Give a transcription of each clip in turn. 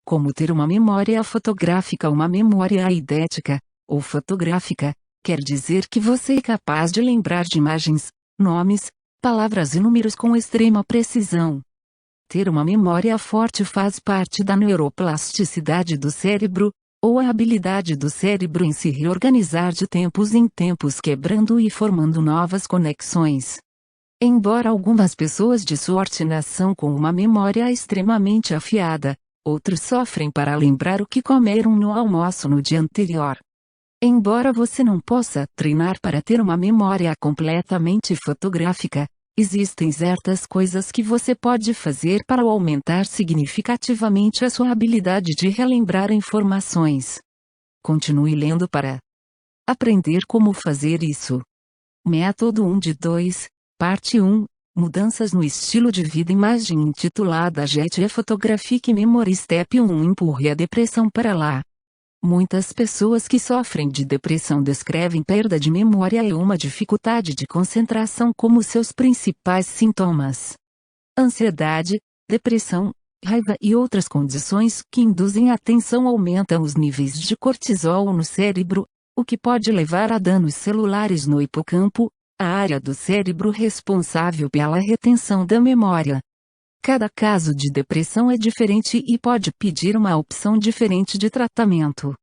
Como ter uma memória fotográfica. Uma memória eidética, ou fotográfica, quer dizer que você é capaz de lembrar de imagens, nomes, palavras e números com extrema precisão. Ter uma memória forte faz parte da neuroplasticidade do cérebro, ou a habilidade do cérebro em se reorganizar de tempos em tempos, quebrando e formando novas conexões. Embora algumas pessoas de sorte nasçam com uma memória extremamente afiada, outros sofrem para lembrar o que comeram no almoço no dia anterior. Embora você não possa treinar para ter uma memória completamente fotográfica, existem certas coisas que você pode fazer para aumentar significativamente a sua habilidade de relembrar informações. Continue lendo para aprender como fazer isso. Método 1 de 2, Parte 1, Mudanças no estilo de vida. Imagem intitulada Get a Photographic Memory. Step 1. Empurre a depressão para lá. Muitas pessoas que sofrem de depressão descrevem perda de memória e uma dificuldade de concentração como seus principais sintomas. Ansiedade, depressão, raiva e outras condições que induzem a tensão aumentam os níveis de cortisol no cérebro, o que pode levar a danos celulares no hipocampo, a área do cérebro responsável pela retenção da memória. Cada caso de depressão é diferente e pode pedir uma opção diferente de tratamento.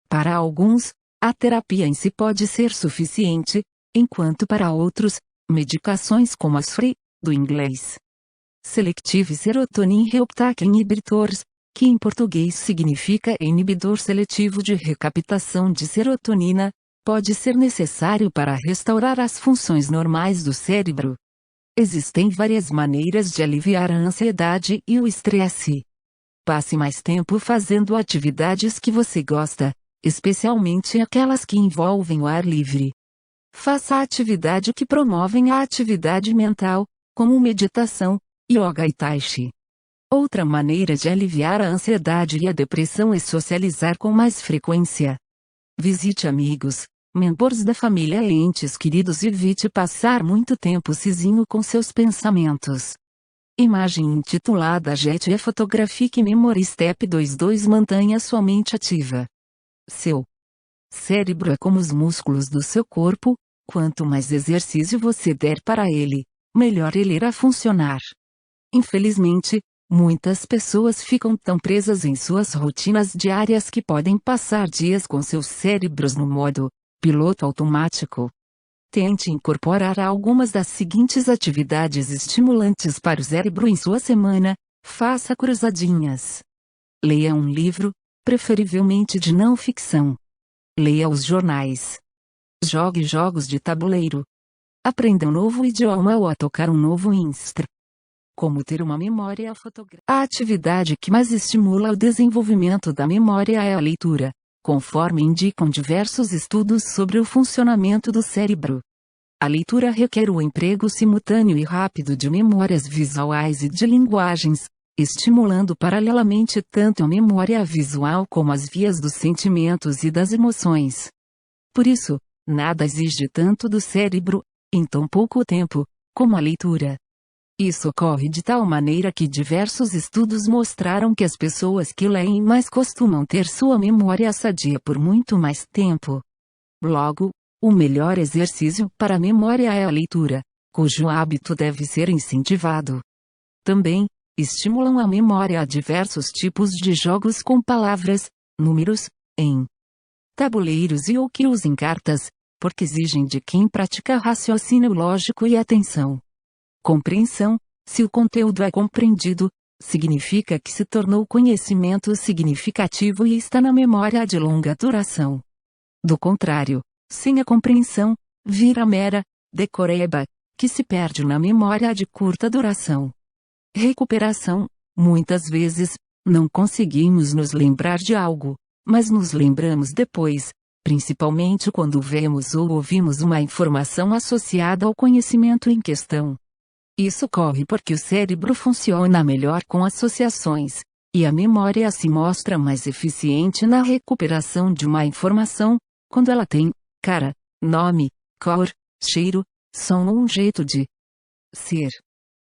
Para alguns, a terapia em si pode ser suficiente, enquanto para outros, medicações como as FRI, do inglês Selective Serotonin Reuptake Inhibitors, que em português significa inibidor seletivo de recaptação de serotonina, pode ser necessário para restaurar as funções normais do cérebro. Existem várias maneiras de aliviar a ansiedade e o estresse. Passe mais tempo fazendo atividades que você gosta, especialmente aquelas que envolvem o ar livre. Faça atividades que promovem a atividade mental, como meditação, yoga e tai chi. Outra maneira de aliviar a ansiedade e a depressão é socializar com mais frequência. Visite amigos, membros da família e entes queridos e evite passar muito tempo sozinho com seus pensamentos. Imagem intitulada Get a Photographic Memory. Step 2. Mantenha sua mente ativa. Seu cérebro é como os músculos do seu corpo, quanto mais exercício você der para ele, melhor ele irá funcionar. Infelizmente, muitas pessoas ficam tão presas em suas rotinas diárias que podem passar dias com seus cérebros no modo piloto automático. Tente incorporar algumas das seguintes atividades estimulantes para o cérebro em sua semana. Faça cruzadinhas. Leia um livro, preferivelmente de não ficção. Leia os jornais. Jogue jogos de tabuleiro. Aprenda um novo idioma ou a tocar um novo instrumento. Como ter uma memória fotográfica. A atividade que mais estimula o desenvolvimento da memória é a leitura, conforme indicam diversos estudos sobre o funcionamento do cérebro. A leitura requer o emprego simultâneo e rápido de memórias visuais e de linguagens, estimulando paralelamente tanto a memória visual como as vias dos sentimentos e das emoções. Por isso, nada exige tanto do cérebro, em tão pouco tempo, como a leitura. Isso ocorre de tal maneira que diversos estudos mostraram que as pessoas que leem mais costumam ter sua memória sadia por muito mais tempo. Logo, o melhor exercício para a memória é a leitura, cujo hábito deve ser incentivado. Também, estimulam a memória a diversos tipos de jogos com palavras, números, em tabuleiros e ou que usem cartas, porque exigem de quem pratica raciocínio lógico e atenção. Compreensão: se o conteúdo é compreendido, significa que se tornou conhecimento significativo e está na memória de longa duração. Do contrário, sem a compreensão, vira mera decoreba, que se perde na memória de curta duração. Recuperação: muitas vezes, não conseguimos nos lembrar de algo, mas nos lembramos depois, principalmente quando vemos ou ouvimos uma informação associada ao conhecimento em questão. Isso ocorre porque o cérebro funciona melhor com associações, e a memória se mostra mais eficiente na recuperação de uma informação, quando ela tem cara, nome, cor, cheiro, som ou um jeito de ser.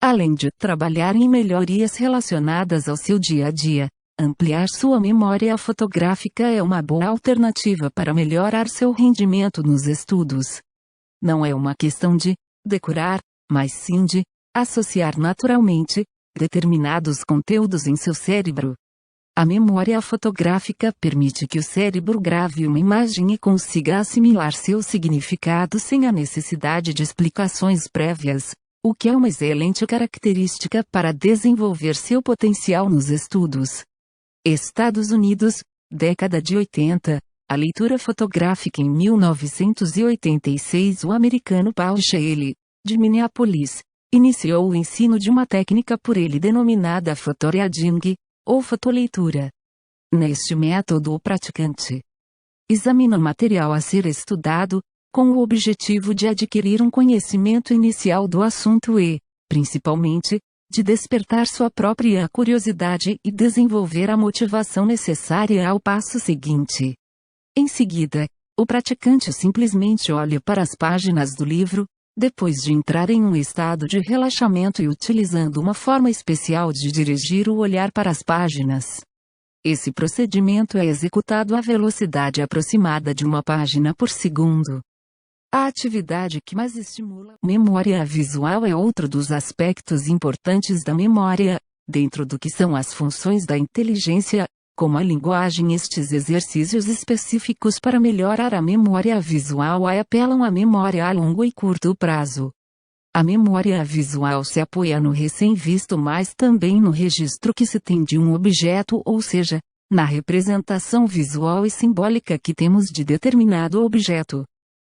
Além de trabalhar em melhorias relacionadas ao seu dia a dia, Ampliar sua memória fotográfica é uma boa alternativa para melhorar seu rendimento nos estudos. Não é uma questão de decorar, mas sim de associar naturalmente determinados conteúdos em seu cérebro. A memória fotográfica permite que o cérebro grave uma imagem e consiga assimilar seu significado sem a necessidade de explicações prévias, o que é uma excelente característica para desenvolver seu potencial nos estudos. Estados Unidos, década de 80, a leitura fotográfica em 1986. O americano Paul Sheely, de Minneapolis, iniciou o ensino de uma técnica por ele denominada fotoreading, ou fotoleitura. Neste método, o praticante examina o material a ser estudado, com o objetivo de adquirir um conhecimento inicial do assunto e, principalmente, de despertar sua própria curiosidade e desenvolver a motivação necessária ao passo seguinte. Em seguida, o praticante simplesmente olha para as páginas do livro, depois de entrar em um estado de relaxamento e utilizando uma forma especial de dirigir o olhar para as páginas. Esse procedimento é executado à velocidade aproximada de uma página por segundo. A atividade que mais estimula a memória visual é outro dos aspectos importantes da memória, dentro do que são as funções da inteligência, como a linguagem. Estes exercícios específicos para melhorar a memória visual apelam à memória a longo e curto prazo. A memória visual se apoia no recém-visto, mas também no registro que se tem de um objeto, ou seja, na representação visual e simbólica que temos de determinado objeto.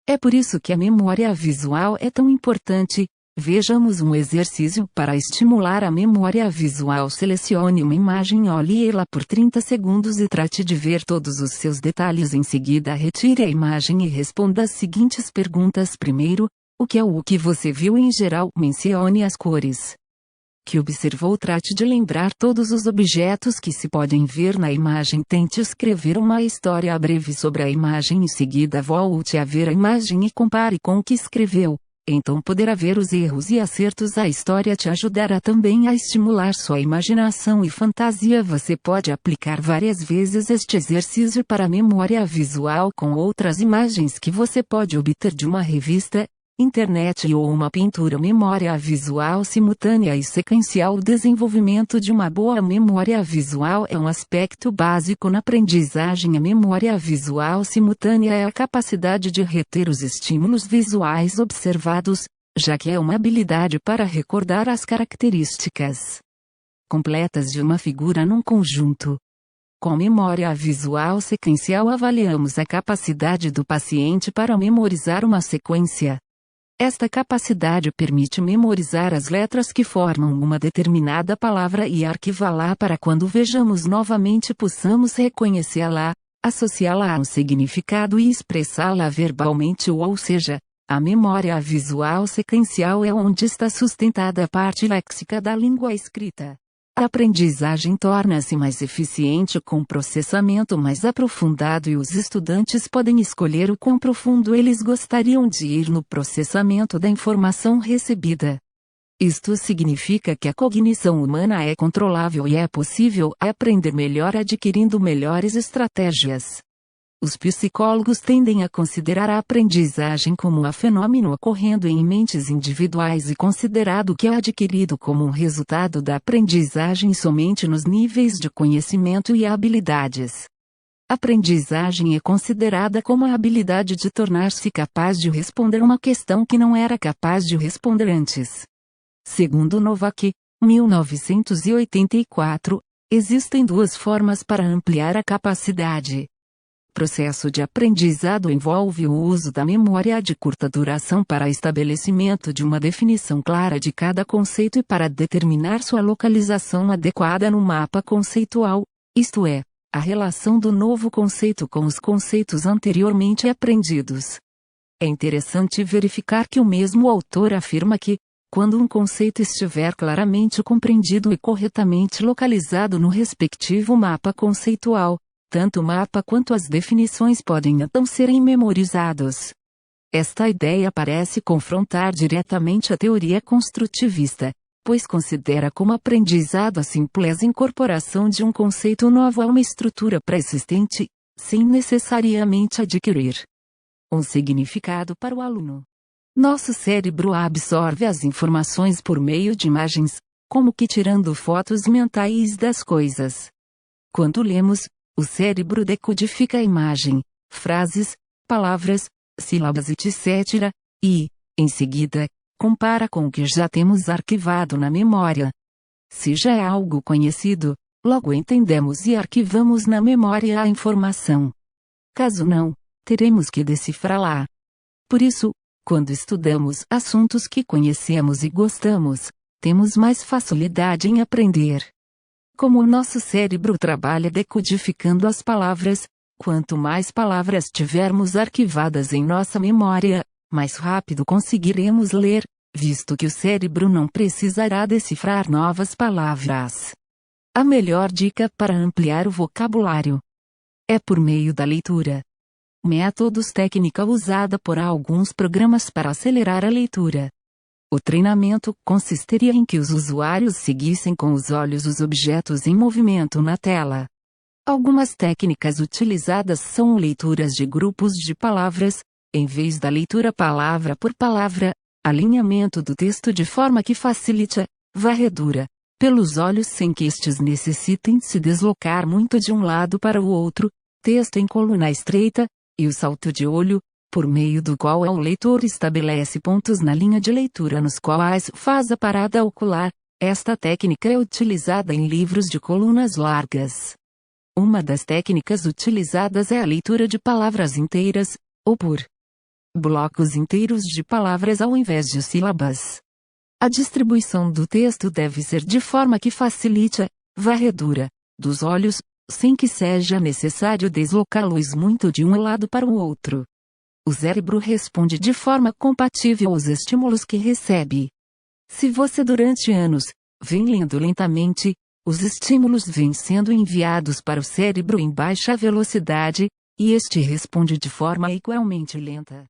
É por isso que a memória visual é tão importante. Vejamos um exercício para estimular a memória visual. Selecione uma imagem, olhe-la por 30 segundos e trate de ver todos os seus detalhes. Em seguida, retire a imagem e responda as seguintes perguntas. Primeiro, o que é o que você viu em geral? Mencione as cores que observou. Trate de lembrar todos os objetos que se podem ver na imagem. Tente escrever uma história breve sobre a imagem. Em seguida, volte a ver a imagem e compare com o que escreveu. Então poderá ver os erros e acertos. A história te ajudará também a estimular sua imaginação e fantasia. Você pode aplicar várias vezes este exercício para a memória visual com outras imagens que você pode obter de uma revista, internet ou uma pintura. Memória visual simultânea e sequencial. O desenvolvimento de uma boa memória visual é um aspecto básico na aprendizagem. A memória visual simultânea é a capacidade de reter os estímulos visuais observados, já que é uma habilidade para recordar as características completas de uma figura num conjunto. Com memória visual sequencial, avaliamos a capacidade do paciente para memorizar uma sequência. Esta capacidade permite memorizar as letras que formam uma determinada palavra e arquivá-la para quando vejamos novamente possamos reconhecê-la, associá-la a um significado e expressá-la verbalmente. Ou seja, a memória visual sequencial é onde está sustentada a parte léxica da língua escrita. A aprendizagem torna-se mais eficiente com processamento mais aprofundado e os estudantes podem escolher o quão profundo eles gostariam de ir no processamento da informação recebida. Isto significa que a cognição humana é controlável e é possível aprender melhor adquirindo melhores estratégias. Os psicólogos tendem a considerar a aprendizagem como um fenômeno ocorrendo em mentes individuais e considerado que é adquirido como um resultado da aprendizagem somente nos níveis de conhecimento e habilidades. A aprendizagem é considerada como a habilidade de tornar-se capaz de responder uma questão que não era capaz de responder antes. Segundo Novak, 1984, existem duas formas para ampliar a capacidade. O processo de aprendizado envolve o uso da memória de curta duração para estabelecimento de uma definição clara de cada conceito e para determinar sua localização adequada no mapa conceitual, isto é, a relação do novo conceito com os conceitos anteriormente aprendidos. É interessante verificar que o mesmo autor afirma que, quando um conceito estiver claramente compreendido e corretamente localizado no respectivo mapa conceitual, tanto o mapa quanto as definições podem então serem memorizados. Esta ideia parece confrontar diretamente a teoria construtivista, pois considera como aprendizado a simples incorporação de um conceito novo a uma estrutura pré-existente, sem necessariamente adquirir um significado para o aluno. Nosso cérebro absorve as informações por meio de imagens, como que tirando fotos mentais das coisas. Quando lemos, o cérebro decodifica a imagem, frases, palavras, sílabas etc. e, em seguida, compara com o que já temos arquivado na memória. Se já é algo conhecido, logo entendemos e arquivamos na memória a informação. Caso não, teremos que decifrá-la. Por isso, quando estudamos assuntos que conhecemos e gostamos, temos mais facilidade em aprender. Como o nosso cérebro trabalha decodificando as palavras, quanto mais palavras tivermos arquivadas em nossa memória, mais rápido conseguiremos ler, visto que o cérebro não precisará decifrar novas palavras. A melhor dica para ampliar o vocabulário é por meio da leitura. Métodos técnica usada por alguns programas para acelerar a leitura. O treinamento consistiria em que os usuários seguissem com os olhos os objetos em movimento na tela. Algumas técnicas utilizadas são leituras de grupos de palavras, em vez da leitura palavra por palavra, alinhamento do texto de forma que facilite a varredura pelos olhos sem que estes necessitem se deslocar muito de um lado para o outro, texto em coluna estreita, e o salto de olho, por meio do qual o leitor estabelece pontos na linha de leitura nos quais faz a parada ocular. Esta técnica é utilizada em livros de colunas largas. Uma das técnicas utilizadas é a leitura de palavras inteiras, ou por blocos inteiros de palavras ao invés de sílabas. A distribuição do texto deve ser de forma que facilite a varredura dos olhos, sem que seja necessário deslocá-los muito de um lado para o outro. O cérebro responde de forma compatível aos estímulos que recebe. Se você durante anos vem lendo lentamente, os estímulos vêm sendo enviados para o cérebro em baixa velocidade, e este responde de forma igualmente lenta.